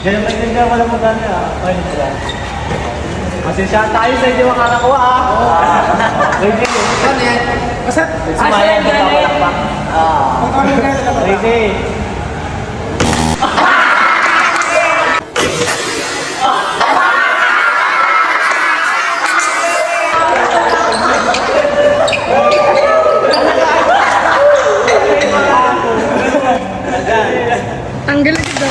Ganyan pa ganyan, walang magana ah. Ay, wala. Pasensya tayo sa hindi makakakuha ah. Ready? Ano yan? Basta, Sumayan, magpapalakpak. Ready? Tanggalin kita.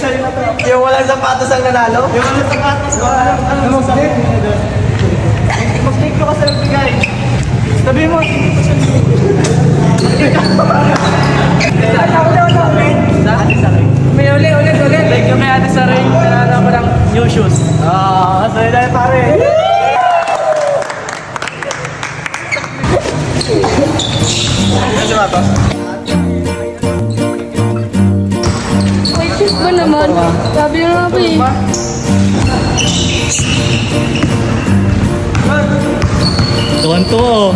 Tayo na to. Yung walang sapatos ang nanalo? Yung walang sapatos. Anong stick? Mag-stick ko kasi nagbigay. Sabi mo. May ulit. Thank you kay Ate Saray. Nanalo ko ng new shoes. Sorry tayo pare. Ano sapatos? May shoot ba naman? Sabi na nga ba eh. Tuwan to oh.